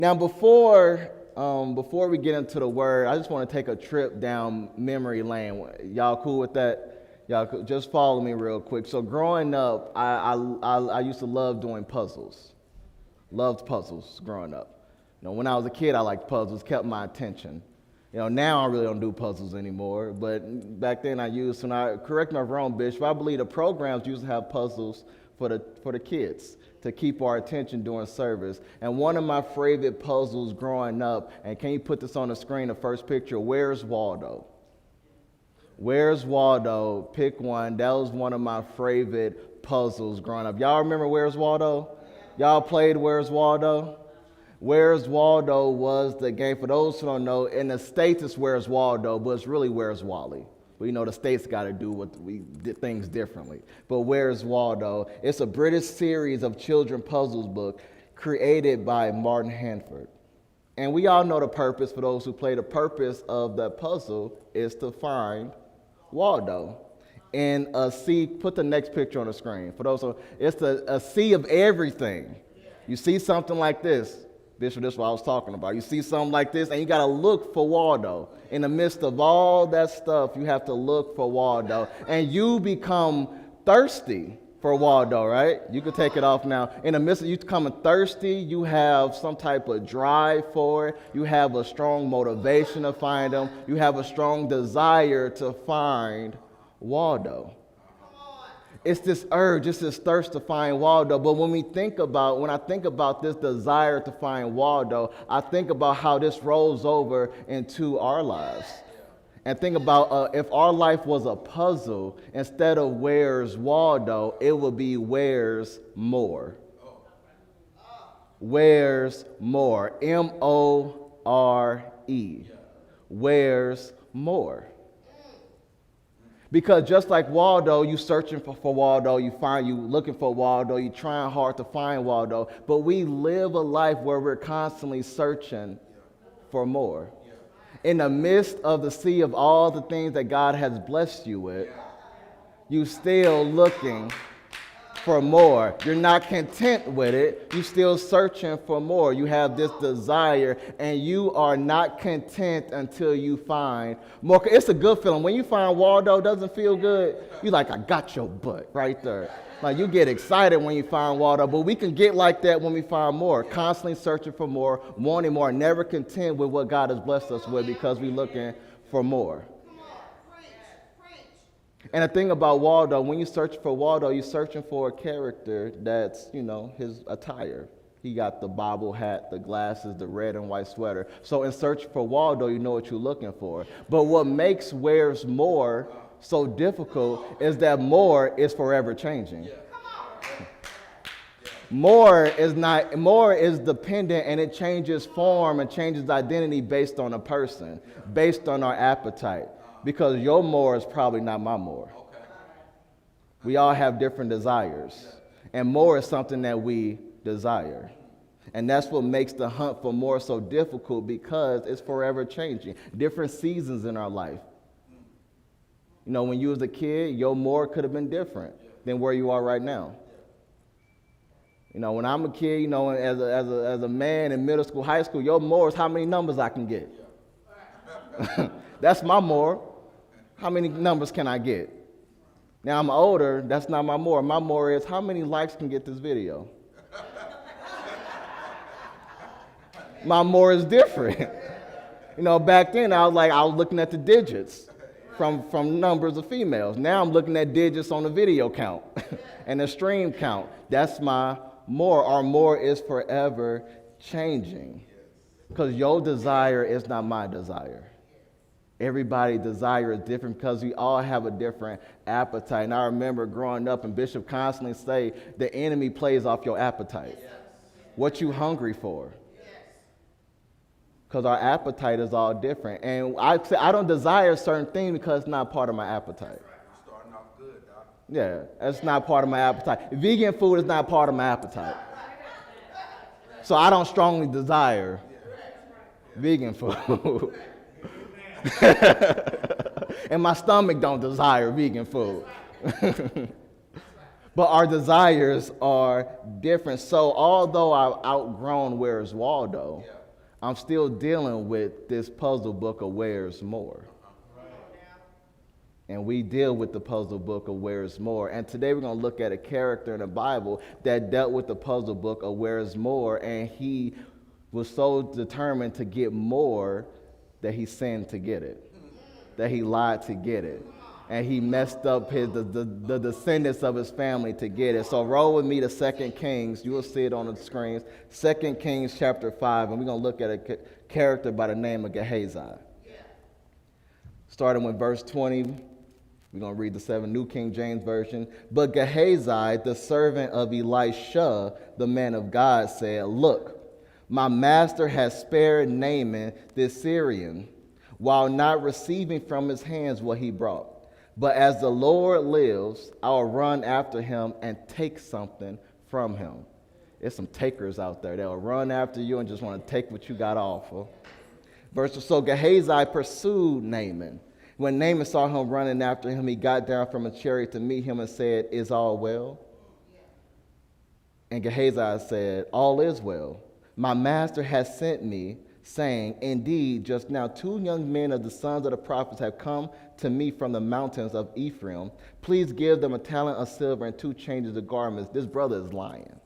Now, before we get into the word, I just want to take a trip down memory lane. Y'all cool with that? Y'all cool? Just follow me real quick. So growing up, I used to love doing puzzles. Loved puzzles growing up. When I was a kid, I liked puzzles, kept my attention. Now I really don't do puzzles anymore, but back then correct me if I'm wrong, Bishop, I believe the programs used to have puzzles for the kids to keep our attention during service. And one of my favorite puzzles growing up, and can you put this on the screen, the first picture, Where's Waldo? Where's Waldo? Pick one. That was one of my favorite puzzles growing up. Y'all remember Where's Waldo? Y'all played Where's Waldo? Where's Waldo was the game, for those who don't know, in the States it's Where's Waldo, but it's really Where's Wally. But the States got to do things differently. But Where's Waldo? It's a British series of children puzzles book created by Martin Hanford. And we all know the purpose, for those who play, the purpose of that puzzle is to find Waldo. And a sea, put the next picture on the screen. For those who, it's a sea of everything. You see something like this. Bishop, this is what I was talking about. You see something like this, and you got to look for Waldo. In the midst of all that stuff, you have to look for Waldo. And you become thirsty for Waldo, right? You can take it off now. In the midst of you becoming thirsty, you have some type of drive for it. You have a strong motivation to find him. You have a strong desire to find Waldo. It's this urge, it's this thirst to find Waldo. But when I think about this desire to find Waldo, I think about how this rolls over into our lives. And think about if our life was a puzzle, instead of Where's Waldo, it would be Where's More. Where's More. M-O-R-E. Where's More. Because just like Waldo, you searching for Waldo, you looking for Waldo, you trying hard to find Waldo, but we live a life where we're constantly searching for more. In the midst of the sea of all the things that God has blessed you with, you still looking for more. You're not content with it. You're still searching for more. You have this desire, and you are not content until you find more. It's a good feeling. When you find Waldo, doesn't feel good. You're like, I got your butt right there. Like, you get excited when you find Waldo, but we can get like that when we find more, constantly searching for more, wanting more, never content with what God has blessed us with because we're looking for more. And the thing about Waldo, when you search for Waldo, you're searching for a character that's, his attire. He got the bobble hat, the glasses, the red and white sweater. So in search for Waldo, you know what you're looking for. But what makes Where's More so difficult is that more is forever changing. More is dependent, and it changes form and changes identity based on a person, based on our appetite. Because your more is probably not my more. We all have different desires. And more is something that we desire. And that's what makes the hunt for more so difficult, because it's forever changing. Different seasons in our life. When you was a kid, your more could have been different than where you are right now. When I'm a kid, as a man in middle school, high school, your more is how many numbers I can get. That's my more. How many numbers can I get? Now I'm older, that's not my more. My more is how many likes can get this video. My more is different. Back then I was looking at the digits from numbers of females. Now I'm looking at digits on the video count and the stream count. That's my more. Our more is forever changing, because your desire is not my desire. Everybody's desire is different because we all have a different appetite. And I remember growing up, and Bishop constantly say, the enemy plays off your appetite. Yes. What you hungry for? Because our appetite is all different. And I don't desire certain things because it's not part of my appetite. You're starting off good, Doc. Yeah, that's not part of my appetite. Vegan food is not part of my appetite. So I don't strongly desire vegan food. And my stomach don't desire vegan food. But our desires are different. So although I've outgrown Where's Waldo, I'm still dealing with this puzzle book of Where's More. And we deal with the puzzle book of Where's More. And today we're going to look at a character in the Bible that dealt with the puzzle book of Where's More. And he was so determined to get more that he sinned to get it, that he lied to get it. And he messed up the descendants of his family to get it. So roll with me to 2 Kings. You will see it on the screens. 2 Kings chapter 5. And we're going to look at a character by the name of Gehazi. Starting with verse 20. We're going to read the 7 New King James Version. But Gehazi, the servant of Elisha, the man of God, said, "Look, my master has spared Naaman the Syrian, while not receiving from his hands what he brought. But as the Lord lives, I'll run after him and take something from him." There's some takers out there that will run after you and just want to take what you got off of. So Gehazi pursued Naaman. When Naaman saw him running after him, he got down from a chariot to meet him and said, "Is all well?" And Gehazi said, "All is well. My master has sent me, saying, indeed, just now 2 young men of the sons of the prophets have come to me from the mountains of Ephraim. Please give them a talent of silver and 2 changes of garments." This brother is lying.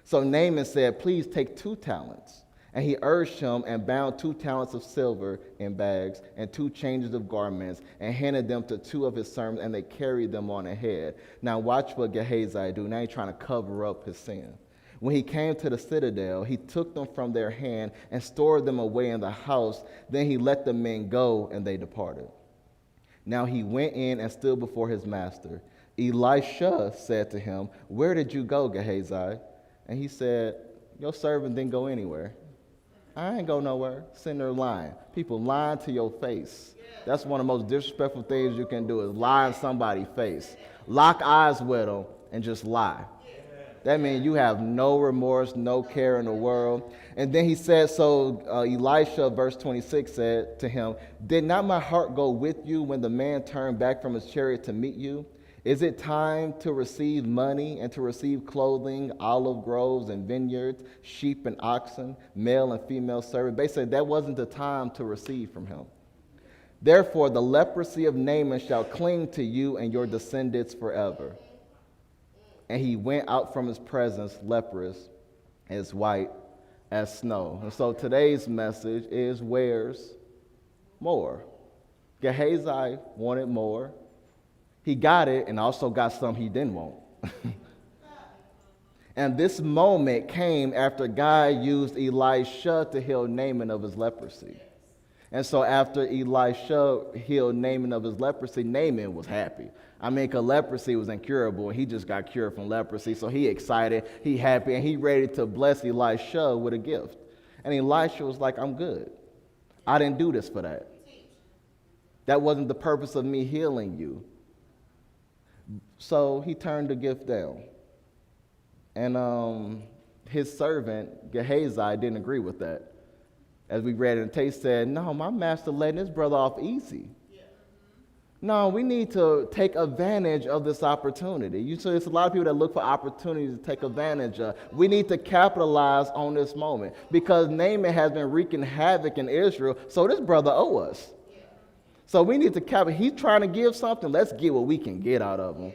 So Naaman said, "Please take 2 talents. And he urged him and bound 2 talents of silver in bags and 2 changes of garments and handed them to 2 of his servants, and they carried them on ahead. Now watch what Gehazi do. Now he's trying to cover up his sin. When he came to the citadel, he took them from their hand and stored them away in the house. Then he let the men go, and they departed. Now he went in and stood before his master. Elisha said to him, "Where did you go, Gehazi?" And he said, "Your servant didn't go anywhere." "I ain't go nowhere." Sitting there lying. People lying to your face. That's one of the most disrespectful things you can do, is lie in somebody's face. Lock eyes with them and just lie. That means you have no remorse, no care in the world. And then he said, Elisha, verse 26, said to him, "Did not my heart go with you when the man turned back from his chariot to meet you? Is it time to receive money and to receive clothing, olive groves and vineyards, sheep and oxen, male and female servants?" Basically, that wasn't the time to receive from him. "Therefore, the leprosy of Naaman shall cling to you and your descendants forever." And he went out from his presence leprous, as white as snow. And so today's message is where's more? Gehazi wanted more. He got it and also got some he didn't want. And this moment came after God used Elisha to heal Naaman of his leprosy. And so after Elisha healed Naaman of his leprosy, Naaman was happy. I mean, because leprosy was incurable, and he just got cured from leprosy. So he excited, he happy, and he ready to bless Elisha with a gift. And Elisha was like, "I'm good. I didn't do this for that. That wasn't the purpose of me healing you." So he turned the gift down. And his servant, Gehazi, didn't agree with that. As we read in the text, said, "No, my master letting this brother off easy. No, we need to take advantage of this opportunity." So there's a lot of people that look for opportunities to take advantage of. We need to capitalize on this moment because Naaman has been wreaking havoc in Israel, so this brother owes us. So we need to capitalize. He's trying to give something. Let's get what we can get out of him.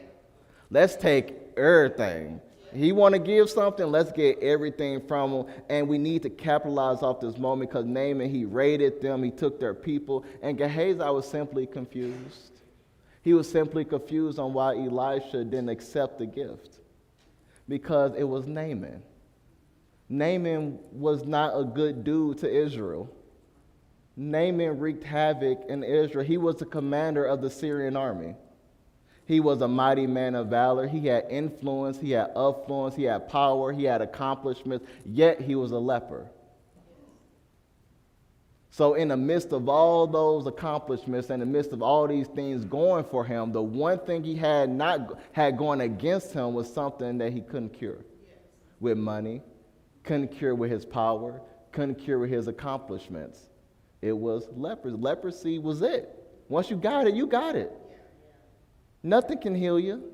Let's take everything. He want to give something, let's get everything from him. And we need to capitalize off this moment because Naaman, he raided them, he took their people, and Gehazi was simply confused. He was simply confused on why Elisha didn't accept the gift because it was Naaman. Naaman was not a good dude to Israel. Naaman wreaked havoc in Israel. He was the commander of the Syrian army. He was a mighty man of valor. He had influence, he had affluence, he had power, he had accomplishments, yet he was a leper. So in the midst of all those accomplishments, in the midst of all these things going for him, the one thing he had going against him was something that he couldn't cure with money, couldn't cure with his power, couldn't cure with his accomplishments. It was leprosy. Leprosy was it. Once you got it, you got it. Nothing can heal you.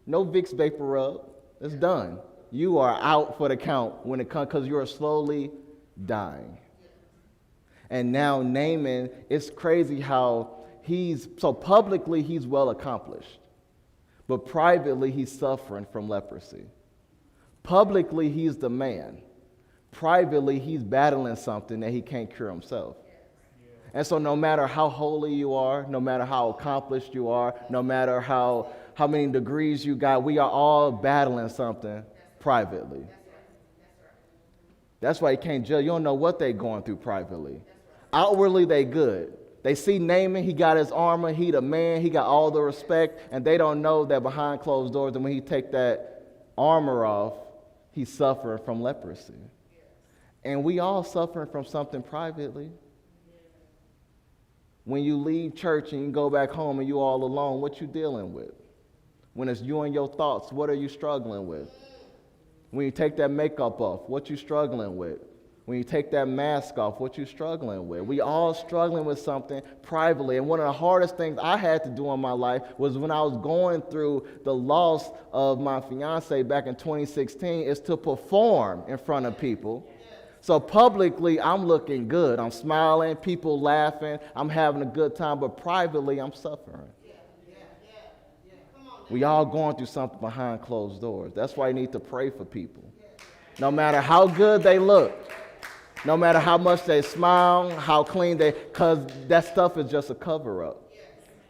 No Vicks Vapor Rub. It's done. You are out for the count when it comes, because you are slowly dying. And now Naaman, it's crazy how so publicly he's well accomplished, but privately he's suffering from leprosy. Publicly he's the man. Privately he's battling something that he can't cure himself. And so no matter how holy you are, no matter how accomplished you are, no matter how many degrees you got, we are all battling something privately. That's why you can't judge. You don't know what they're going through privately. Outwardly, they good. They see Naaman, he got his armor, he the man, he got all the respect, and they don't know that behind closed doors, and when he take that armor off, he's suffering from leprosy. And we all suffering from something privately. When you leave church and you go back home and you all alone, what you dealing with? When it's you and your thoughts, what are you struggling with? When you take that makeup off, what you struggling with? When you take that mask off, what you struggling with? We all struggling with something privately. And one of the hardest things I had to do in my life was when I was going through the loss of my fiance back in 2016, is to perform in front of people. So publicly, I'm looking good. I'm smiling, people laughing, I'm having a good time, but privately, I'm suffering. We all going through something behind closed doors. That's why you need to pray for people. No matter how good they look, no matter how much they smile, how clean because that stuff is just a cover-up.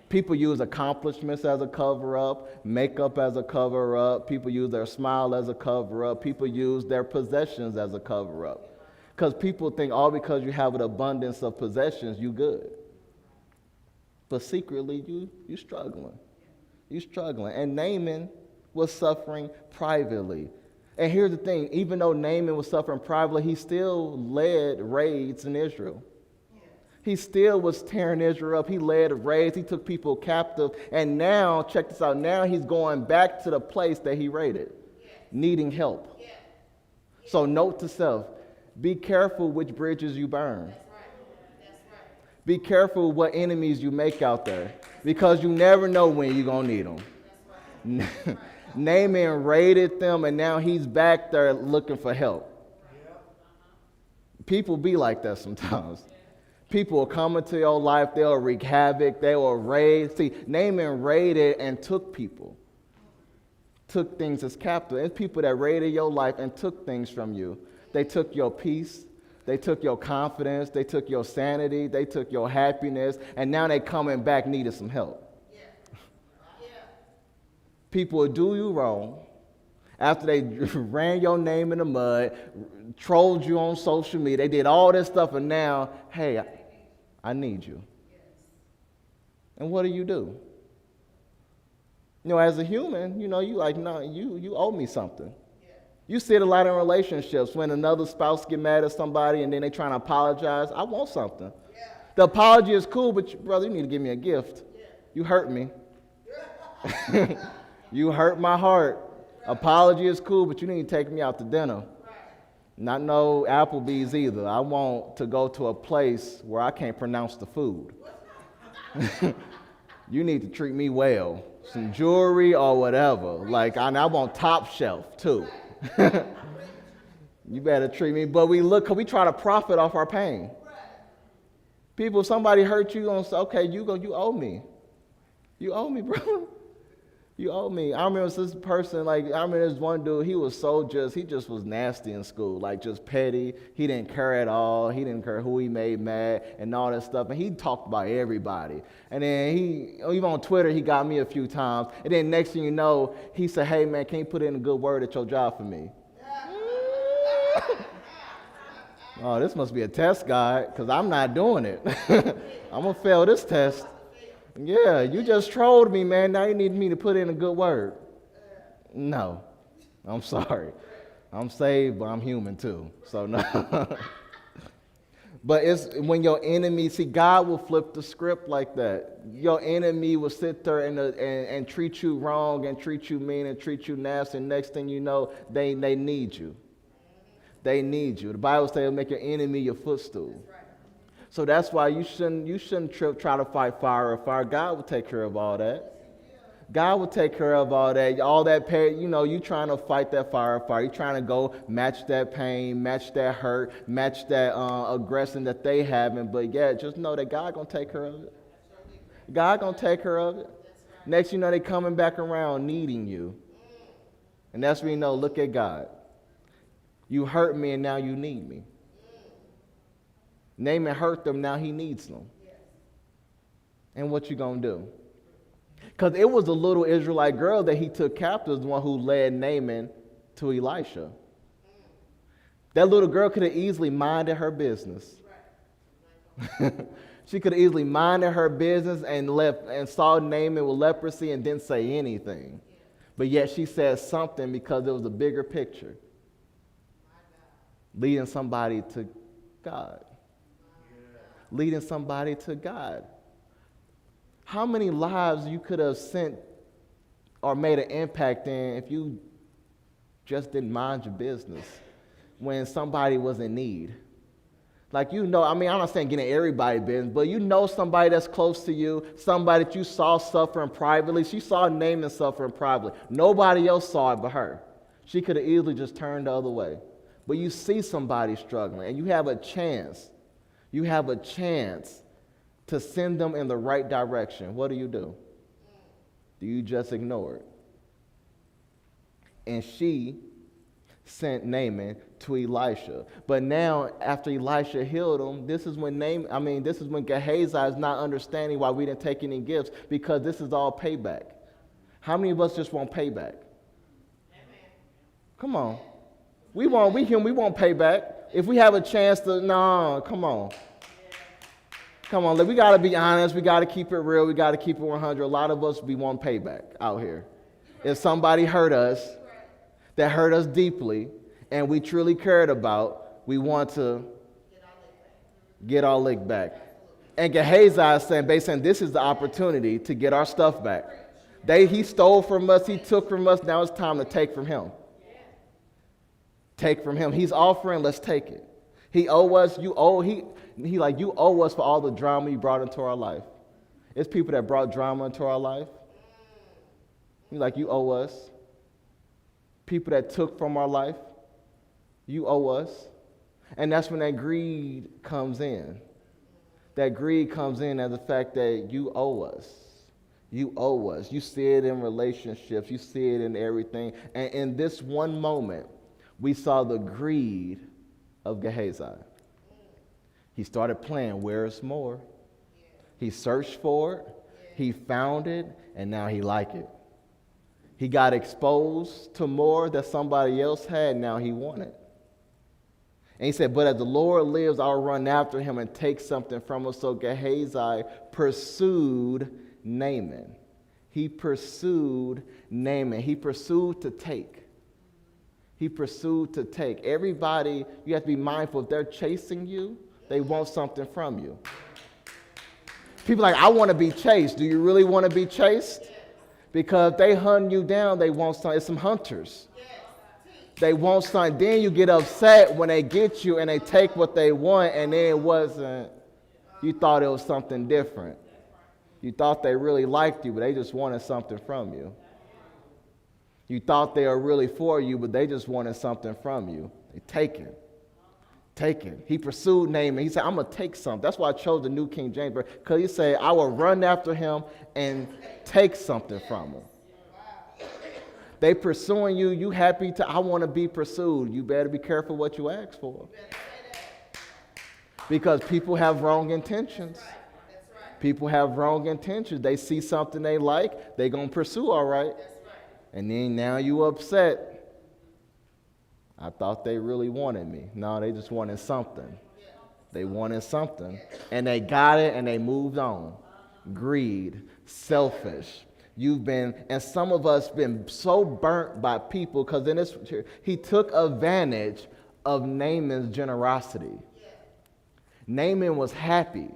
People use accomplishments as a cover-up, makeup as a cover-up, people use their smile as a cover-up, people use their possessions as a cover-up. Because people think all because you have an abundance of possessions, you good. But secretly, you struggling. You struggling. And Naaman was suffering privately. And here's the thing, even though Naaman was suffering privately, he still led raids in Israel. He still was tearing Israel up. He led raids. He took people captive. And now, check this out, now he's going back to the place that he raided, needing help. So note to self, be careful which bridges you burn. Be careful what enemies you make out there, because you never know when you're going to need them. Naaman raided them, and now he's back there looking for help. People be like that sometimes. People will come into your life, they'll wreak havoc, they will raid. See, Naaman raided and took people, took things as captive. It's people that raided your life and took things from you. They took your peace, they took your confidence, they took your sanity, they took your happiness, and now they coming back needing some help. People will do you wrong after they ran your name in the mud, trolled you on social media, they did all this stuff, and now, hey, I need you. And what do? You know, as a human, you know, you like, no, you owe me something. You see it a lot in relationships when another spouse get mad at somebody and then they trying to apologize. I want something. The apology is cool, but brother, you need to give me a gift. You hurt me. You hurt my heart. Apology is cool, but you need to take me out to dinner. Not no Applebee's either. I want to go to a place where I can't pronounce the food. You need to treat me well. Some jewelry or whatever. Like, I want top shelf too. You better treat me. But we try to profit off our pain. People, somebody hurt you, gonna say, okay, you owe me. You owe me, bro. You owe me. I remember this person, I remember this one dude, he just was nasty in school, like just petty. He didn't care at all. He didn't care who he made mad and all that stuff. And he talked about everybody. And then even on Twitter, he got me a few times. And then next thing you know, he said, hey man, can you put in a good word at your job for me? Oh, this must be a test guide, because I'm not doing it. I'm going to fail this test. Yeah, you just trolled me, man. Now you need me to put in a good word. No, I'm sorry. I'm saved, but I'm human too. So no. But it's when your enemy, see, God will flip the script like that. Your enemy will sit there and treat you wrong and treat you mean and treat you nasty. And next thing you know, they need you. They need you. The Bible says it'll make your enemy your footstool. So that's why you shouldn't try to fight fire or fire. God will take care of all that. God will take care of all that pain. You know, you trying to fight that firefight. You trying to go match that pain, match that hurt, match that aggression that they having. But yeah, just know that God gonna take care of it. God gonna take care of it. Next, you know, they coming back around needing you. And that's when you know, look at God. You hurt me and now you need me. Naaman hurt them, now he needs them. And what you gonna do? Because it was a little Israelite girl that he took captive, the one who led Naaman to Elisha. That little girl could have easily minded her business. She could have easily minded her business and left and saw Naaman with leprosy and didn't say anything. But yet she said something because it was a bigger picture. Leading somebody to God. Leading somebody to God. How many lives you could have sent or made an impact in if you just didn't mind your business when somebody was in need? Like, you know, I mean, I'm not saying getting everybody business, but you know somebody that's close to you, somebody that you saw suffering privately. She saw Naaman suffering privately. Nobody else saw it but her. She could have easily just turned the other way. But you see somebody struggling, and you have a chance. You have a chance to send them in the right direction. What do? Do you just ignore it? And she sent Naaman to Elisha. But now, after Elisha healed him, this is when Gehazi is not understanding why we didn't take any gifts, because this is all payback. How many of us just want payback? Come on. We want payback. If we have a chance to, no, come on. Come on, we got to be honest. We got to keep it real. We got to keep it 100. A lot of us, we want payback out here. If somebody hurt us, that hurt us deeply, and we truly cared about, we want to get our lick back. And Gehazi is saying, basically, this is the opportunity to get our stuff back. He stole from us. He took from us. Now it's time to take from him. Take from him. He's offering. Let's take it. He owe us. You owe. You owe us for all the drama you brought into our life. It's people that brought drama into our life. You owe us. People that took from our life, you owe us. And that's when that greed comes in. That greed comes in as the fact that you owe us. You owe us. You see it in relationships. You see it in everything. And in this one moment, we saw the greed of Gehazi. He started playing where's more. He searched for it. He found it. And now he liked it. He got exposed to more that somebody else had. Now he wanted. And he said, but as the Lord lives, I'll run after him and take something from him. So Gehazi pursued Naaman. He pursued Naaman. He pursued to take. He pursued to take. Everybody, you have to be mindful. If they're chasing you, they want something from you. People are like, I want to be chased. Do you really want to be chased? Because if they hunt you down, they want something. It's some hunters. They want something. Then you get upset when they get you and they take what they want, and then it wasn't. You thought it was something different. You thought they really liked you, but they just wanted something from you. You thought they were really for you, but they just wanted something from you. They taken. He pursued Naaman. He said, I'm going to take something. That's why I chose the New King James Version, because he said, I will run after him and take something from him. They pursuing you. You happy to, I want to be pursued. You better be careful what you ask for. Because people have wrong intentions. People have wrong intentions. They see something they like, they're going to pursue, all right. And then now you upset. I thought they really wanted me. No, they just wanted something. They wanted something. And they got it and they moved on. Greed, selfish. And some of us been so burnt by people because in this, he took advantage of Naaman's generosity. Naaman was happy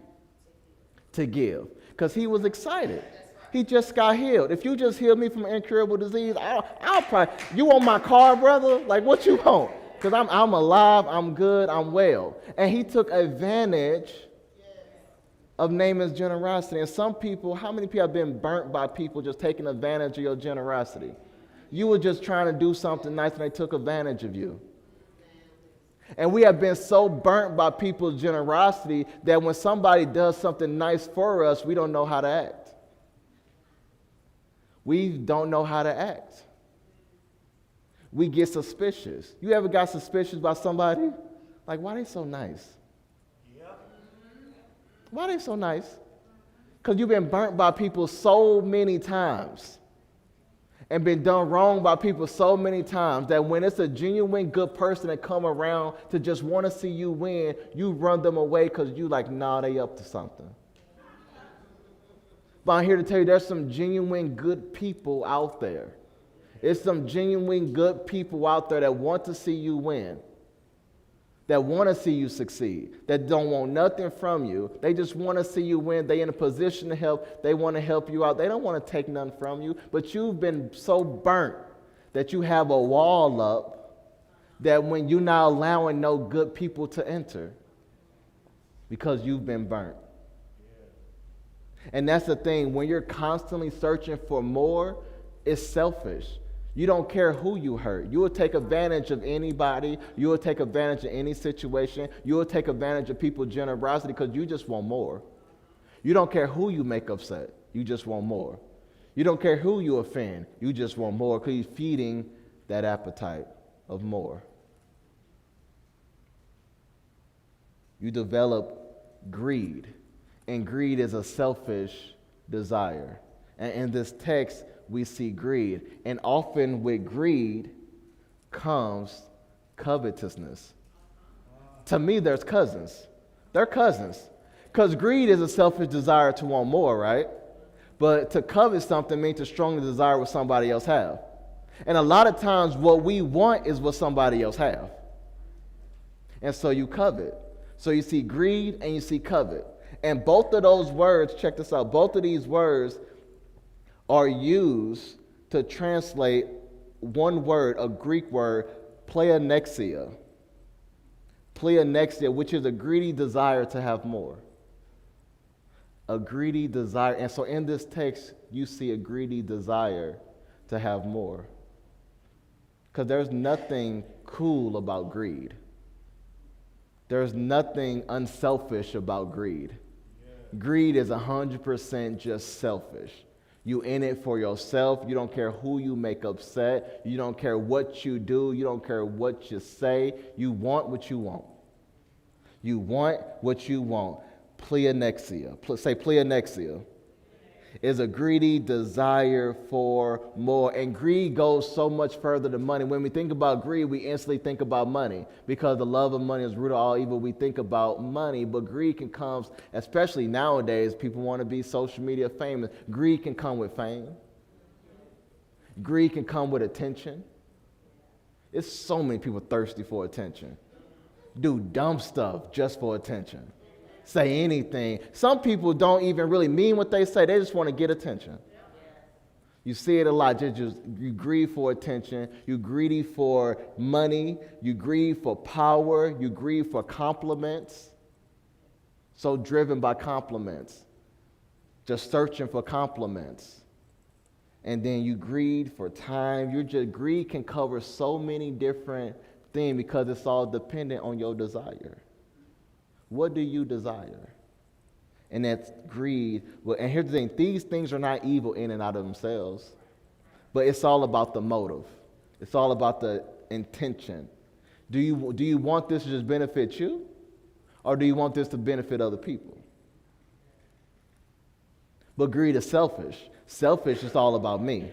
to give because he was excited. He just got healed. If you just healed me from incurable disease, I'll probably, you want my car, brother? Like, what you want? Because I'm alive, I'm good, I'm well. And he took advantage of Naaman's generosity. And some people, how many people have been burnt by people just taking advantage of your generosity? You were just trying to do something nice and they took advantage of you. And we have been so burnt by people's generosity that when somebody does something nice for us, we don't know how to act. We don't know how to act. We get suspicious. You ever got suspicious by somebody? Like, why they so nice? Why they so nice? Because you've been burnt by people so many times and been done wrong by people so many times that when it's a genuine good person that come around to just want to see you win, you run them away because you like, nah, they up to something. But I'm here to tell you there's some genuine good people out there. It's some genuine good people out there that want to see you win, that want to see you succeed, that don't want nothing from you. They just want to see you win. They're in a position to help. They want to help you out. They don't want to take nothing from you, but you've been so burnt that you have a wall up that when you're not allowing no good people to enter because you've been burnt. And that's the thing. When you're constantly searching for more, it's selfish. You don't care who you hurt. You will take advantage of anybody. You will take advantage of any situation. You will take advantage of people's generosity because you just want more. You don't care who you make upset. You just want more. You don't care who you offend. You just want more because you're feeding that appetite of more. You develop greed. And greed is a selfish desire. And in this text, we see greed. And often with greed comes covetousness. To me, there's cousins. They're cousins. Because greed is a selfish desire to want more, right? But to covet something means to strongly desire what somebody else have. And a lot of times what we want is what somebody else have. And so you covet. So you see greed and you see covet. And both of those words, check this out, both of these words are used to translate one word, a Greek word, pleonexia. Pleonexia, which is a greedy desire to have more. A greedy desire. And so in this text, you see a greedy desire to have more. Because there's nothing cool about greed. There's nothing unselfish about greed. Greed is 100% just selfish. You in it for yourself. You don't care who you make upset. You don't care what you do. You don't care what you say. You want what you want. You want what you want. Pleonexia. Say pleonexia. Is a greedy desire for more. And greed goes so much further than money. When we think about greed, we instantly think about money. Because the love of money is root of all evil, we think about money. But greed can come, especially nowadays, people want to be social media famous. Greed can come with fame. Greed can come with attention. It's so many people thirsty for attention. Do dumb stuff just for attention. Say anything. Some people don't even really mean what they say. They just want to get attention. You see it a lot. You greed for attention. You greedy for money. You greed for power. You greed for compliments. So driven by compliments. Just searching for compliments. And then you greed for time. Greed can cover so many different things because it's all dependent on your desire. What do you desire? And that's greed. Well, and here's the thing. These things are not evil in and out of themselves. But it's all about the motive. It's all about the intention. Do you want this to just benefit you? Or do you want this to benefit other people? But greed is selfish. Selfish is all about me.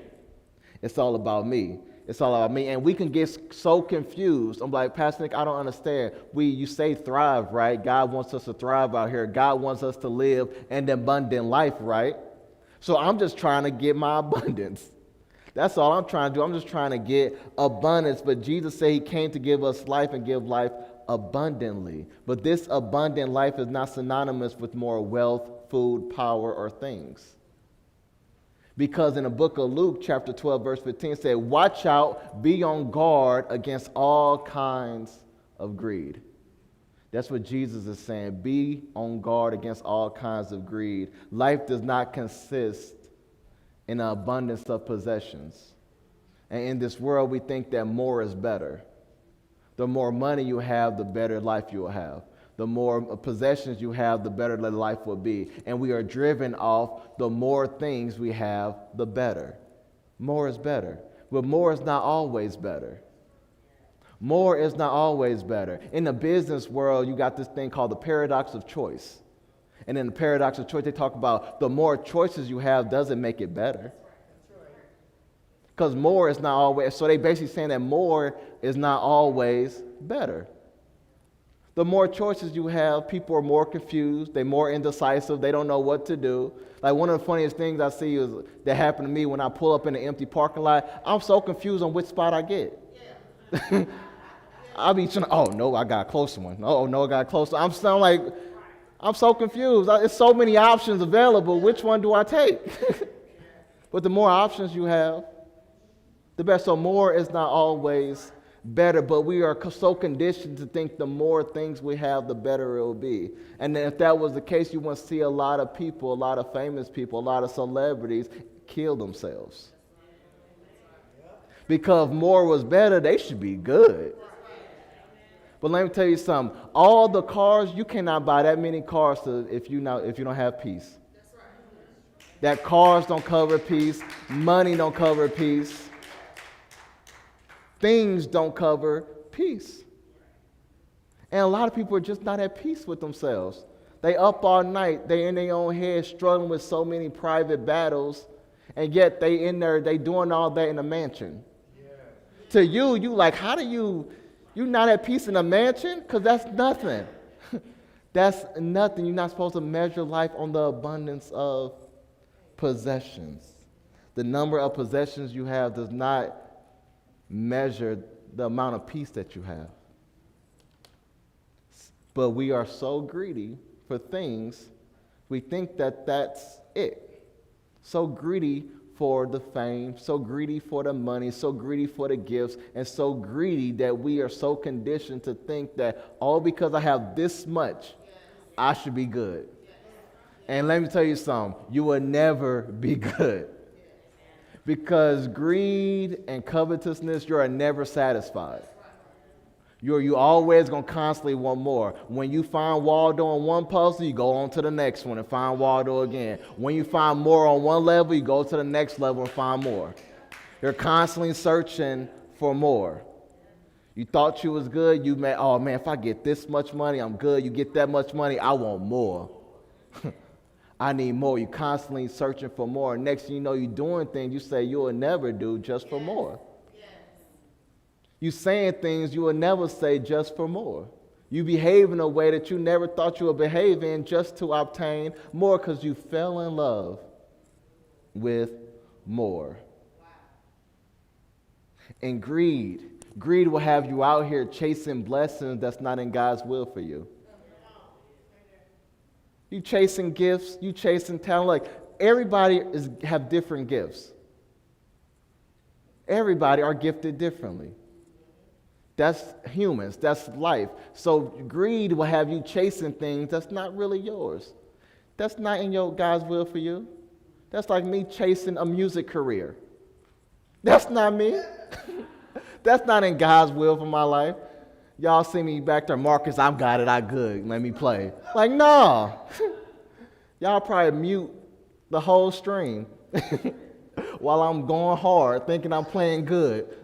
It's all about me. It's all about me. And we can get so confused. I'm like, Pastor Nick, I don't understand. You say thrive, right? God wants us to thrive out here. God wants us to live an abundant life, right? So I'm just trying to get my abundance. That's all I'm trying to do. I'm just trying to get abundance. But Jesus said he came to give us life and give life abundantly. But this abundant life is not synonymous with more wealth, food, power, or things. Because in the book of Luke, chapter 12, verse 15, said, watch out, be on guard against all kinds of greed. That's what Jesus is saying. Be on guard against all kinds of greed. Life does not consist in an abundance of possessions. And in this world, we think that more is better. The more money you have, the better life you will have. The more possessions you have, the better the life will be. And we are driven off the more things we have, the better. More is better. But more is not always better. More is not always better. In the business world, you got this thing called the paradox of choice. And in the paradox of choice, they talk about the more choices you have doesn't make it better. Because more is not always, so they basically saying that more is not always better. The more choices you have, people are more confused, they're more indecisive, they don't know what to do. Like one of the funniest things I see is that happened to me when I pull up in an empty parking lot. I'm so confused on which spot I get. Yeah. I'll be trying, oh no, I got a closer one. Oh no, I got a closer. I'm so confused. There's so many options available. Which one do I take? But the more options you have, the better. So more is not always better, but we are so conditioned to think the more things we have, the better it will be. And if that was the case, you would see a lot of people, a lot of famous people, a lot of celebrities kill themselves. Because more was better, they should be good. But let me tell you something. All the cars, you cannot buy that many cars if you don't have peace. That cars don't cover peace, money don't cover peace, things don't cover peace. And a lot of people are just not at peace with themselves. They up all night, they in their own head struggling with so many private battles, and yet they in there, they doing all that in a mansion. Yeah. To you like, how do you not at peace in a mansion? Because that's nothing. That's nothing. You're not supposed to measure life on the abundance of possessions. The number of possessions you have does not measure the amount of peace that you have. But we are so greedy for things, we think that that's it. So greedy for the fame, so greedy for the money, so greedy for the gifts, and so greedy that we are so conditioned to think that all because I have this much, I should be good. And let me tell you something, you will never be good. Because greed and covetousness, you are never satisfied. You always going to constantly want more. When you find Waldo on one puzzle, you go on to the next one and find Waldo again. When you find more on one level, you go to the next level and find more. You're constantly searching for more. You thought you was good, you may, oh man, if I get this much money, I'm good. You get that much money, I want more. I need more. You're constantly searching for more. Next thing you know, you're doing things you say you will never do just for more. You saying things you will never say just for more. You behave in a way that you never thought you would behave in just to obtain more because you fell in love with more. And greed will have you out here chasing blessings that's not in God's will for you. You chasing gifts, you chasing talent. Like everybody have different gifts. Everybody are gifted differently. That's humans, that's life. So greed will have you chasing things that's not really yours. That's not in your God's will for you. That's like me chasing a music career. That's not me. That's not in God's will for my life. Y'all see me back there, Marcus, I've got it, I good, let me play. Like, no. Y'all probably mute the whole stream while I'm going hard, thinking I'm playing good.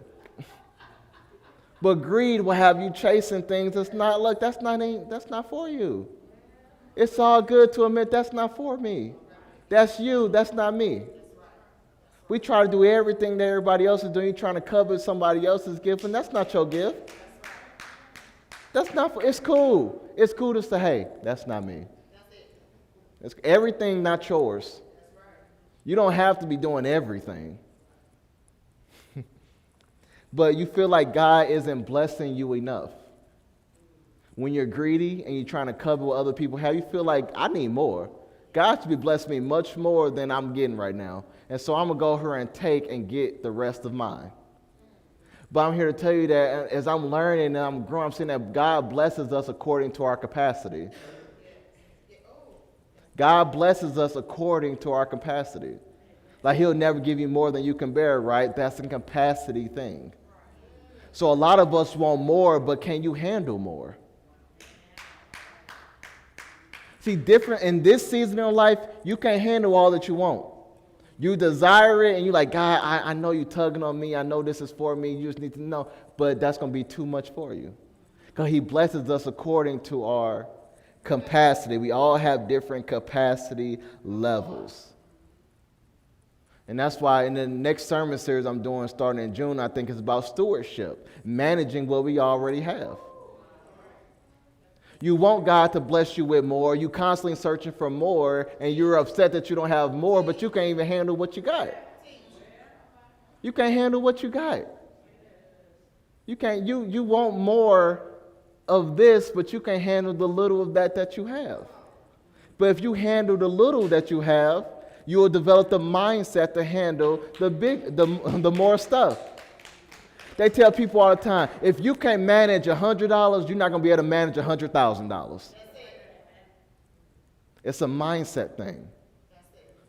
But greed will have you chasing things that's not, look, that's not for you. It's all good to admit that's not for me. That's you, that's not me. We try to do everything that everybody else is doing. You're trying to cover somebody else's gift, and that's not your gift. That's not for, it's cool. It's cool to say, hey, that's not me. It's everything not yours. You don't have to be doing everything. But you feel like God isn't blessing you enough. When you're greedy and you're trying to cover what other people have, you feel like I need more. God should be blessing me much more than I'm getting right now. And so I'm going to go here and take and get the rest of mine. But I'm here to tell you that as I'm learning and I'm growing, I'm seeing that God blesses us according to our capacity. God blesses us according to our capacity. Like he'll never give you more than you can bear, right? That's a capacity thing. So a lot of us want more, but can you handle more? See, different in this season of life, you can't handle all that you want. You desire it and you're like, God, I know you're tugging on me. I know this is for me. You just need to know. But that's going to be too much for you. Because he blesses us according to our capacity. We all have different capacity levels. And that's why in the next sermon series I'm doing starting in June, I think it's about stewardship, managing what we already have. You want God to bless you with more. You constantly searching for more, and you're upset that you don't have more, but you can't even handle what you got. You can't handle what you got. You can't. You want more of this, but you can't handle the little of that you have. But if you handle the little that you have, you will develop the mindset to handle the more stuff. They tell people all the time, if you can't manage $100, you're not going to be able to manage $100,000. It's a mindset thing.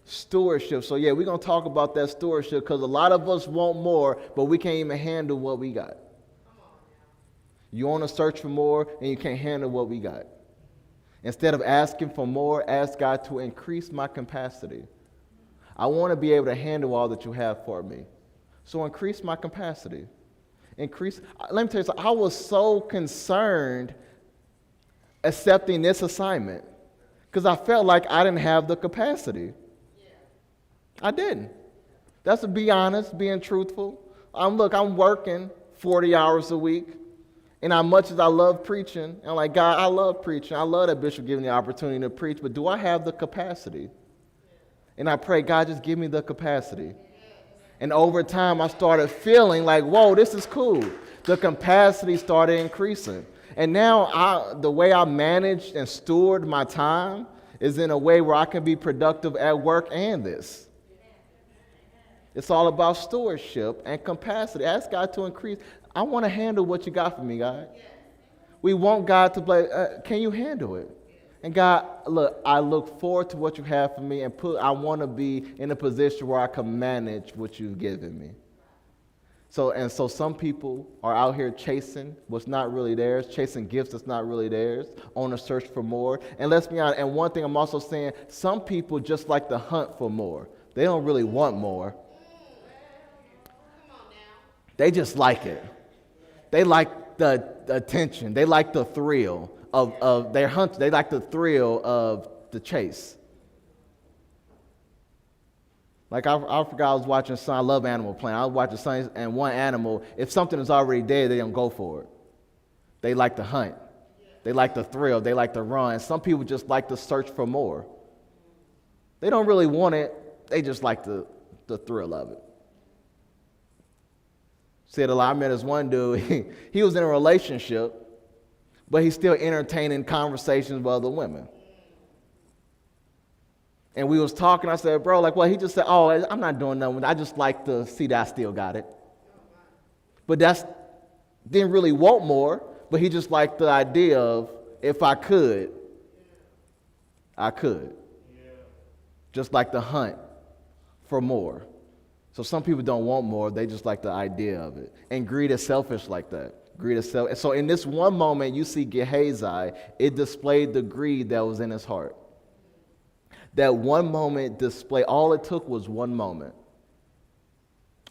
Stewardship. So yeah, we're going to talk about that stewardship because a lot of us want more, but we can't even handle what we got. You want to search for more and you can't handle what we got. Instead of asking for more, ask God to increase my capacity. I want to be able to handle all that you have for me. So increase my capacity. Let me tell you something. I was so concerned accepting this assignment because I felt like I didn't have the capacity. I didn't. That's to be honest, being truthful. I'm working 40 hours a week, and as much as I love preaching, I'm like, God, I love preaching. I love that Bishop giving me the opportunity to preach, but do I have the capacity? And I pray, God, just give me the capacity. And over time, I started feeling like, whoa, this is cool. The capacity started increasing. And now the way I manage and steward my time is in a way where I can be productive at work and this. It's all about stewardship and capacity. Ask God to increase. I want to handle what you got for me, God. We want God to play. Can you handle it? And God, look, I look forward to what you have for me, and I want to be in a position where I can manage what you've given me. So some people are out here chasing what's not really theirs, chasing gifts that's not really theirs, on a search for more. And let's be honest, and one thing I'm also saying, some people just like to hunt for more. They don't really want more. They just like it. They like the attention. They like the thrill of their hunt. They like the thrill of the chase. Like I forgot I was watching something. I love Animal Planet. I was watching something, and one animal, if something is already dead, they don't go for it. They like to hunt. They like the thrill. They like to run. Some people just like to search for more. They don't really want it. They just like the thrill of it. Said a lot. I met this one dude. He was in a relationship, but he's still entertaining conversations with other women. And we was talking. I said, bro, like, well, he just said, oh, I'm not doing nothing. I just like to see that I still got it. But didn't really want more, but he just liked the idea of if I could, I could. Yeah. Just like the hunt for more. So some people don't want more. They just like the idea of it. And greed is selfish like that. Greed is selfish. So in this one moment, you see Gehazi, it displayed the greed that was in his heart. That one moment displayed, all it took was one moment.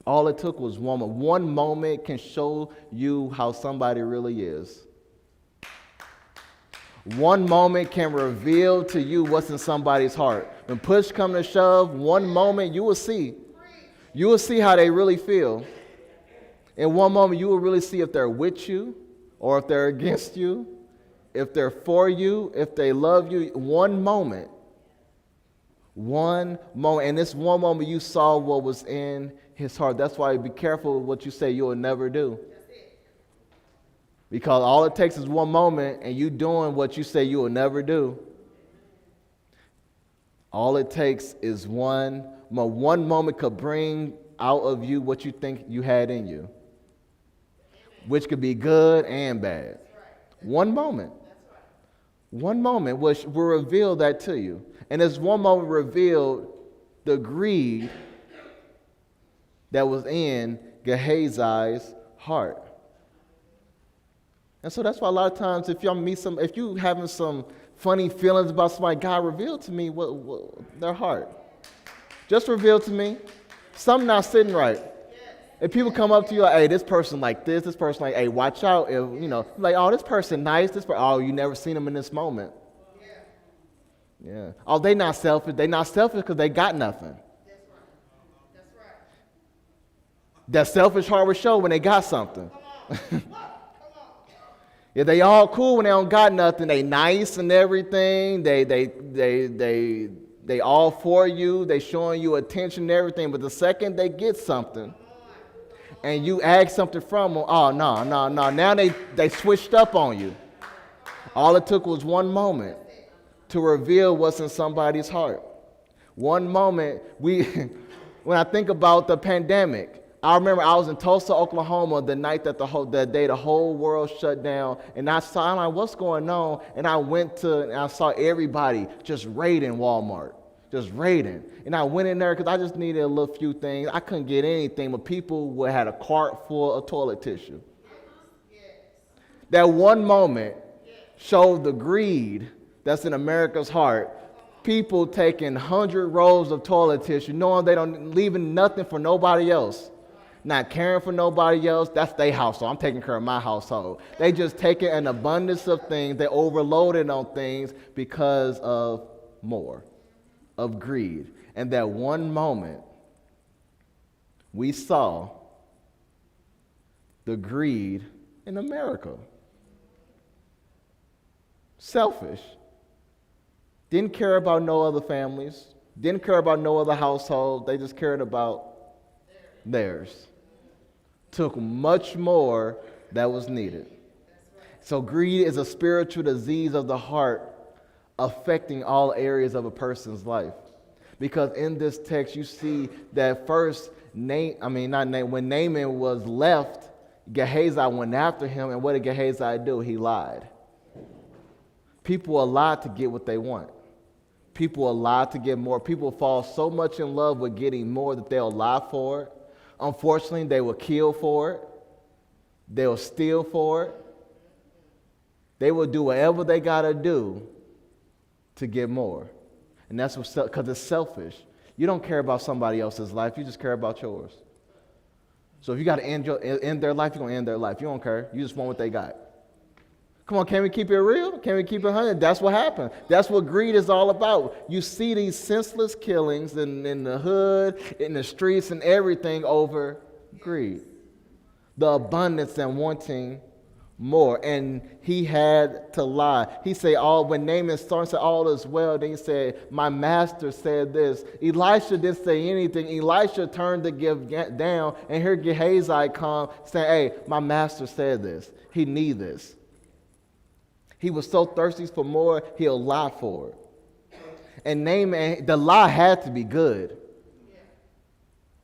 All it took was one moment. One moment can show you how somebody really is. One moment can reveal to you what's in somebody's heart. When push comes to shove, one moment you will see. You will see how they really feel. In one moment, you will really see if they're with you or if they're against you, if they're for you, if they love you. One moment. One moment. And this one moment, you saw what was in his heart. That's why be careful with what you say you will never do. Because all it takes is one moment and you doing what you say you will never do. All it takes is one moment could bring out of you what you think you had in you. which could be good and bad. One moment. One moment will reveal that to you. And this one moment revealed the greed that was in Gehazi's heart. And so that's why a lot of times if you having some funny feelings about somebody, God revealed to me what their heart. Just reveal to me. Something not sitting right. If people come up to you like, hey, this person like this person like, hey, watch out. If, like, oh, this person nice. Oh, you never seen them in this moment. Yeah. Oh, they not selfish. They not selfish because they got nothing. That's right. That selfish heart will show when they got something. Yeah, they all cool when they don't got nothing. They nice and everything. They all for you. They showing you attention and everything. But the second they get something, and you ask something from them, oh no. Now they switched up on you. All it took was one moment to reveal what's in somebody's heart. One moment, when I think about the pandemic, I remember I was in Tulsa, Oklahoma, the night that the day the whole world shut down, and I'm like, what's going on? And I saw everybody just raiding Walmart, just raiding. And I went in there because I just needed a little few things. I couldn't get anything, but people had a cart full of toilet tissue. That one moment showed the greed that's in America's heart. People taking 100 rolls of toilet tissue, knowing they don't leaving nothing for nobody else. Not caring for nobody else. That's their household. I'm taking care of my household. They just taking an abundance of things. They overloaded on things because of more, of greed. And that one moment, we saw the greed in America. Selfish. Didn't care about no other families. Didn't care about no other household. They just cared about theirs. Took much more that was needed. So greed is a spiritual disease of the heart affecting all areas of a person's life. Because in this text you see that first, when Naaman was left, Gehazi went after him, and what did Gehazi do? He lied. People will lie to get what they want. People will lie to get more. People fall so much in love with getting more that they'll lie for it. Unfortunately, they will kill for it. They'll steal for it. They will do whatever they got to do to get more. And that's because it's selfish. You don't care about somebody else's life. You just care about yours. So if you got to end their life, you're going to end their life. You don't care. You just want what they got. Come on, can we keep it real? Can we keep it 100? That's what happened. That's what greed is all about. You see these senseless killings in the hood, in the streets, and everything over greed. The abundance and wanting more. And he had to lie. He said, when Naaman started, said, all is well. Then he said, my master said this. Elisha didn't say anything. Elisha turned to give down, and here Gehazi come saying, hey, my master said this. He need this. He was so thirsty for more, he'll lie for it. And Naaman, the lie had to be good.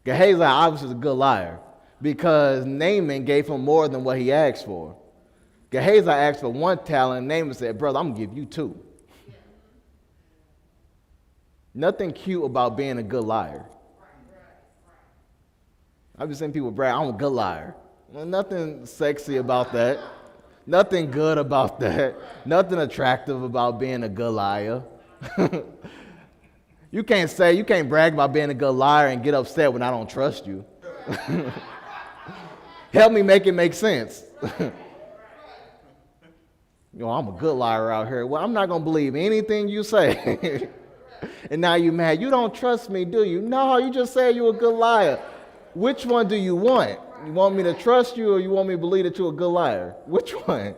Gehazi obviously was a good liar because Naaman gave him more than what he asked for. Gehazi asked for 1 talent, and Naaman said, brother, I'm going to give you 2. Nothing cute about being a good liar. I've been seeing people brag, I'm a good liar. Well, nothing sexy about that. Nothing good about that. Nothing attractive about being a good liar. You can't brag about being a good liar and get upset when I don't trust you. Help me make it make sense. I'm a good liar out here. Well, I'm not going to believe anything you say. And now you're mad. You don't trust me, do you? No, you just said you're a good liar. Which one do you want? You want me to trust you, or you want me to believe that you're a good liar? Which one?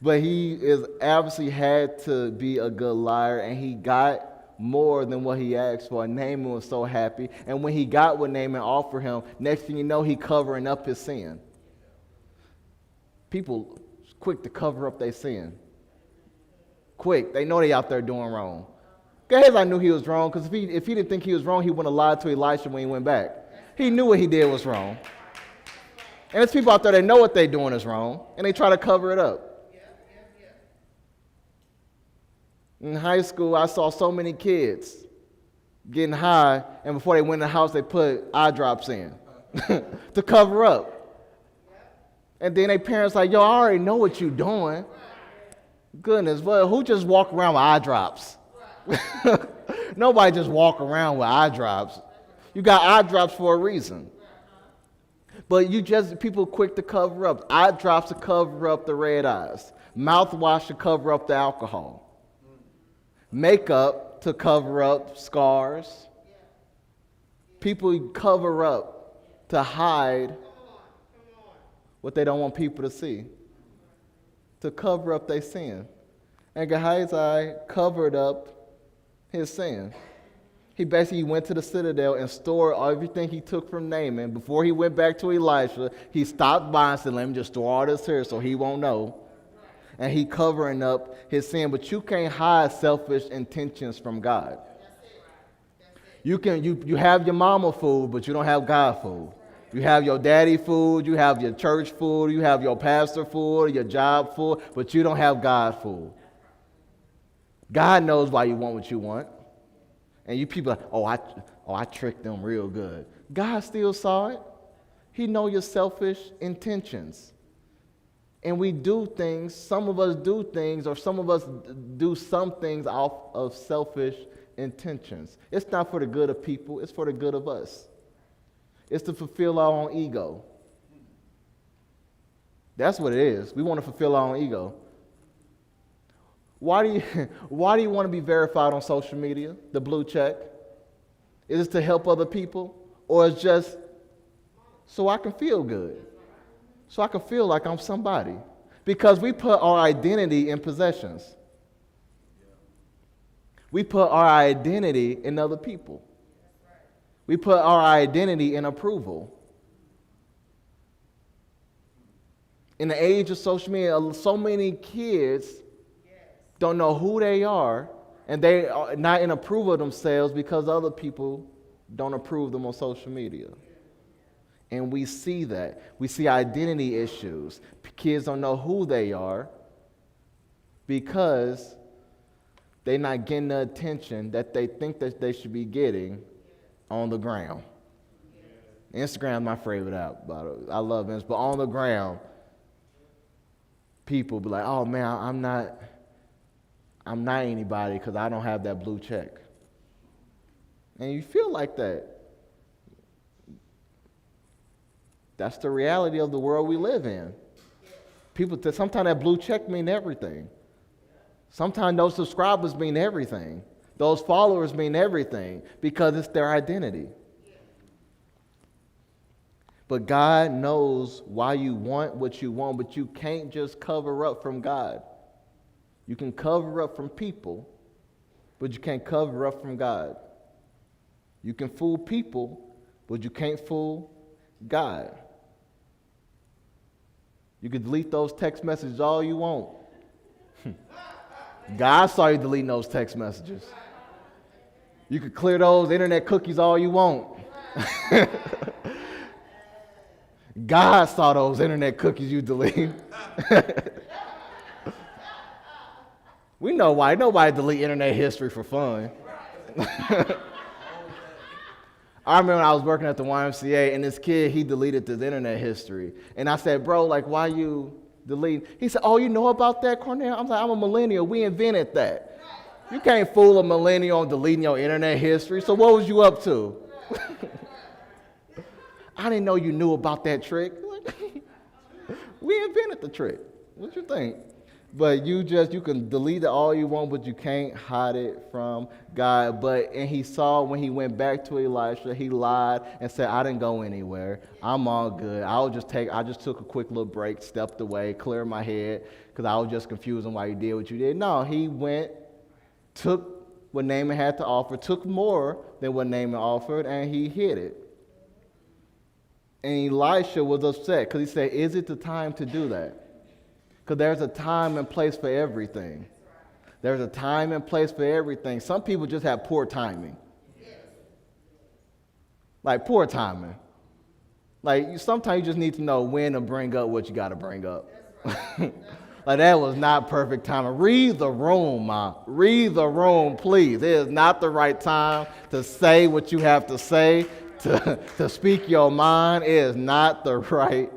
But he is obviously had to be a good liar, and he got more than what he asked for. And Naaman was so happy. And when he got what Naaman offered him, next thing you know, he covering up his sin. People quick to cover up their sin. Quick. They know they out there doing wrong. Gehazi knew he was wrong, because if he didn't think he was wrong, he wouldn't have lied to Elisha when he went back. He knew what he did was wrong. And there's people out there that know what they're doing is wrong, and they try to cover it up. In high school, I saw so many kids getting high, and before they went in the house, they put eye drops in to cover up. And then their parents like, yo, I already know what you're doing. Goodness, but who just walk around with eye drops? Nobody just walk around with eye drops. You got eye drops for a reason. But people quick to cover up. Eye drops to cover up the red eyes. Mouthwash to cover up the alcohol. Makeup to cover up scars. People cover up to hide what they don't want people to see. To cover up their sin. And Gehazi covered up his sin. He basically went to the citadel and stored everything he took from Naaman. Before he went back to Elisha, he stopped by and said, let me just store all this here so he won't know. And he covering up his sin. But you can't hide selfish intentions from God. You have your mama food, but you don't have God food. You have your daddy food, you have your church food, you have your pastor food, your job food, but you don't have God food. God knows why you want what you want. And you people are, I tricked them real good. God still saw it. He knows your selfish intentions. And we do things, some of us do things, or some of us do some things off of selfish intentions. It's not for the good of people, it's for the good of us. It's to fulfill our own ego. That's what it is. We want to fulfill our own ego. Why do you want to be verified on social media, the blue check? Is it to help other people? Or it's just so I can feel good? So I can feel like I'm somebody? Because we put our identity in possessions. We put our identity in other people. We put our identity in approval. In the age of social media, so many kids don't know who they are, and they are not in approval of themselves because other people don't approve them on social media. And we see that. We see identity issues. Kids don't know who they are because they're not getting the attention that they think that they should be getting on the ground. Instagram is my favorite app, by the way. I love Instagram, but on the ground, people be like, oh man, I'm not anybody because I don't have that blue check. And you feel like that. That's the reality of the world we live in. Sometimes that blue check mean everything. Sometimes those subscribers mean everything. Those followers mean everything because it's their identity. But God knows why you want what you want, but you can't just cover up from God. You can cover up from people, but you can't cover up from God. You can fool people, but you can't fool God. You can delete those text messages all you want. God saw you deleting those text messages. You can clear those internet cookies all you want. God saw those internet cookies you deleted. We know why. Nobody delete internet history for fun. I remember when I was working at the YMCA, and this kid, he deleted his internet history. And I said, bro, like, why you delete? He said, oh, you know about that, Cornell? I'm like, I'm a millennial. We invented that. You can't fool a millennial on deleting your internet history. So what was you up to? I didn't know you knew about that trick. We invented the trick. What you think? But you can delete it all you want, but you can't hide it from God. And he saw when he went back to Elisha, he lied and said, I didn't go anywhere. I'm all good. I just took a quick little break, stepped away, cleared my head, because I was just confused on why you did what you did. No, he went, took what Naaman had to offer, took more than what Naaman offered, and he hid it. And Elisha was upset because he said, is it the time to do that? Because there's a time and place for everything. There's a time and place for everything. Some people just have poor timing. Like poor timing. Like, sometimes you just need to know when to bring up what you got to bring up. Like, that was not perfect timing. Read the room, Ma. Read the room, please. It is not the right time to say what you have to say, to speak your mind. It is not the right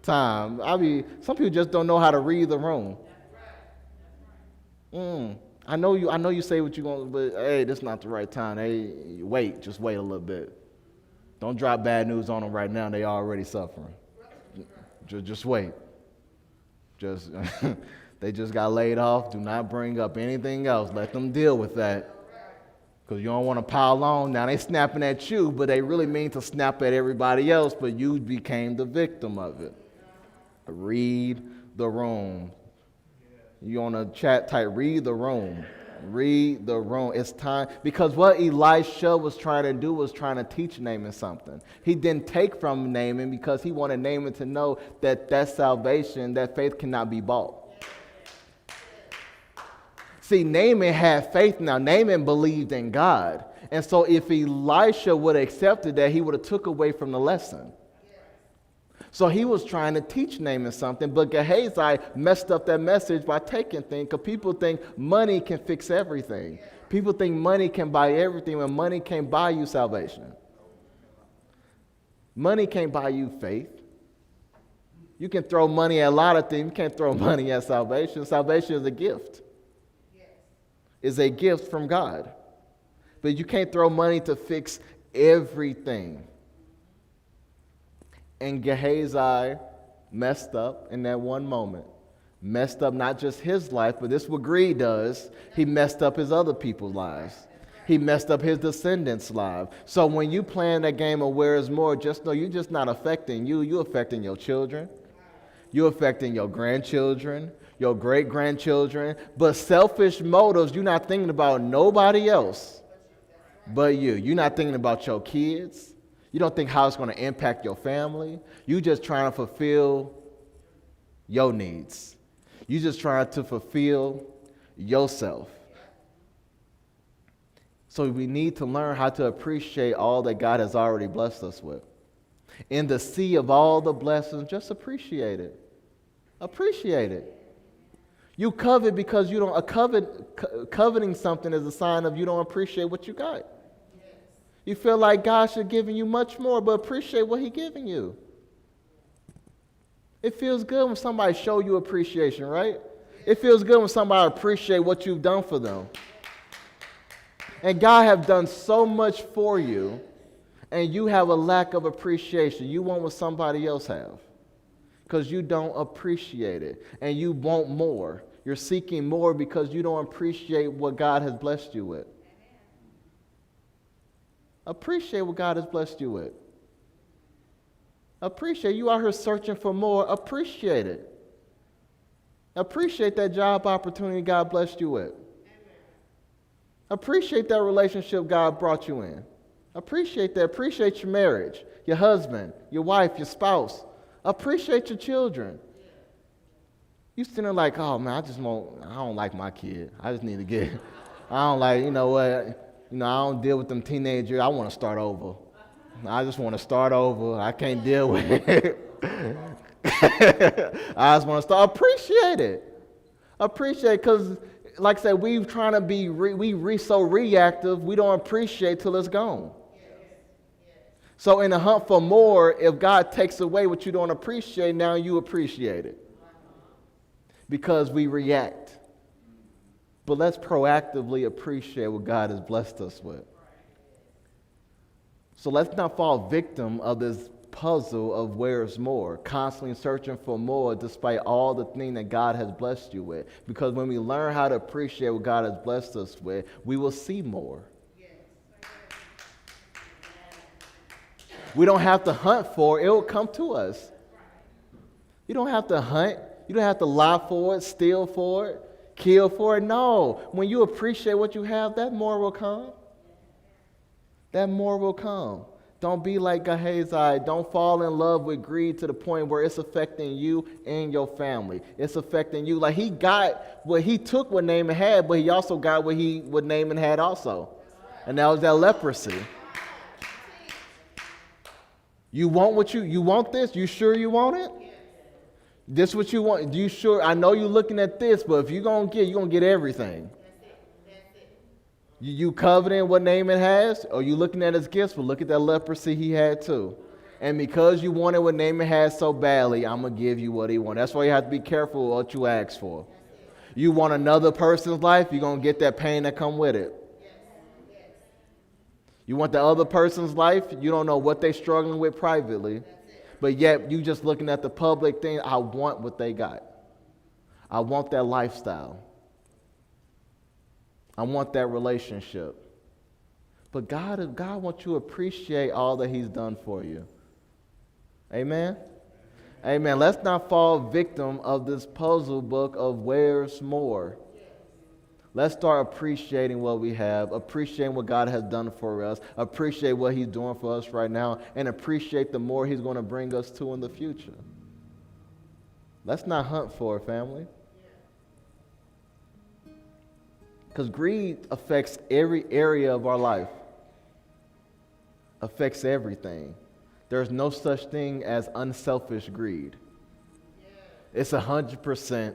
time. Some people just don't know how to read the room. I know you say what you're going to, but hey, this is not the right time. Hey, just wait a little bit. Don't drop bad news on them right now. They already suffering. Just wait. They just got laid off. Do not bring up anything else. Let them deal with that. Because you don't want to pile on. Now they snapping at you, but they really mean to snap at everybody else, but you became the victim of it. Read the room. You on a chat type, read the room. Read the room. It's time. Because what Elisha was trying to do was trying to teach Naaman something. He didn't take from Naaman because he wanted Naaman to know that salvation, that faith cannot be bought. See, Naaman had faith now. Naaman believed in God. And so if Elisha would have accepted that, he would have took away from the lesson. So he was trying to teach Naaman something, but Gehazi messed up that message by taking things, because people think money can fix everything. People think money can buy everything when money can't buy you salvation. Money can't buy you faith. You can throw money at a lot of things. You can't throw money at salvation. Salvation is a gift. It's a gift from God. But you can't throw money to fix everything. And Gehazi messed up in that one moment. Messed up not just his life, but this is what greed does. He messed up his other people's lives. He messed up his descendants' lives. So when you playing that game of where is more, just know you're just not affecting you. You're affecting your children. You're affecting your grandchildren, your great-grandchildren. But selfish motives, you're not thinking about nobody else but you. You're not thinking about your kids. You don't think how it's going to impact your family. You're just trying to fulfill your needs. You're just trying to fulfill yourself. So we need to learn how to appreciate all that God has already blessed us with. In the sea of all the blessings, just appreciate it. Appreciate it. You covet because you don't. Coveting something is a sign of you don't appreciate what you got. You feel like God should have given you much more, but appreciate what He's giving you. It feels good when somebody show you appreciation, right? It feels good when somebody appreciate what you've done for them. And God have done so much for you, and you have a lack of appreciation. You want what somebody else have because you don't appreciate it, and you want more. You're seeking more because you don't appreciate what God has blessed you with. Appreciate what God has blessed you with. Appreciate. You out here searching for more. Appreciate it. Appreciate that job opportunity God blessed you with. Appreciate that relationship God brought you in. Appreciate that. Appreciate your marriage, your husband, your wife, your spouse. Appreciate your children. You sitting there like, oh man, I don't like my kid. I just need to get, I don't like, you know what, I don't deal with them teenagers. I want to start over. I just want to start over. I can't deal with it. I just want to start. Appreciate it. Appreciate it, because like I said, we trying to be so reactive, we don't appreciate till it's gone. So in the hunt for more, if God takes away what you don't appreciate, now you appreciate it. Because we react. But let's proactively appreciate what God has blessed us with. So let's not fall victim of this puzzle of where's more, constantly searching for more despite all the things that God has blessed you with. Because when we learn how to appreciate what God has blessed us with, we will see more. We don't have to hunt for it. It will come to us. You don't have to hunt. You don't have to lie for it, steal for it, kill for it. No. When you appreciate what you have, that more will come. That more will come. Don't be like Gehazi. Don't fall in love with greed to the point where it's affecting you and your family. It's affecting you. Like he took what Naaman had, but he also got what Naaman had also. And that was that leprosy. You want what you want this? You sure you want it? This what you want? You sure? I know you're looking at this, but if you're going to get everything. You coveting what Naaman has? Or you looking at his gifts? Well, look at that leprosy he had too. And because you wanted what Naaman had so badly, I'm going to give you what he wants. That's why you have to be careful what you ask for. You want another person's life, you're going to get that pain that come with it. You want the other person's life, you don't know what they're struggling with privately. But yet you just looking at the public thing, I want what they got. I want that lifestyle. I want that relationship. But God wants you to appreciate all that he's done for you. Amen? Amen. Let's not fall victim of this puzzle book of where's more. Let's start appreciating what we have, appreciating what God has done for us, appreciate what he's doing for us right now, and appreciate the more he's going to bring us to in the future. Let's not hunt for it, family. Because greed affects every area of our life. Affects everything. There's no such thing as unselfish greed. It's 100%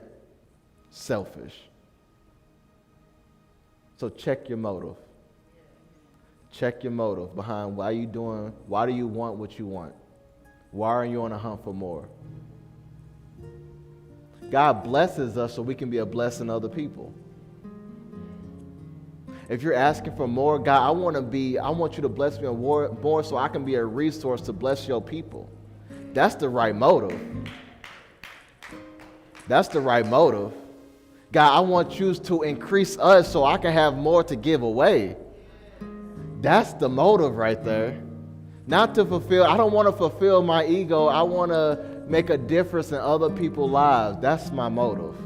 selfish. So check your motive. Check your motive behind why you doing, why do you want what you want? Why are you on a hunt for more? God blesses us so we can be a blessing to other people. If you're asking for more, God, I want you to bless me more so I can be a resource to bless your people. That's the right motive. That's the right motive. God, I want you to increase us so I can have more to give away. That's the motive right there. Not to fulfill, I don't want to fulfill my ego. I want to make a difference in other people's lives. That's my motive.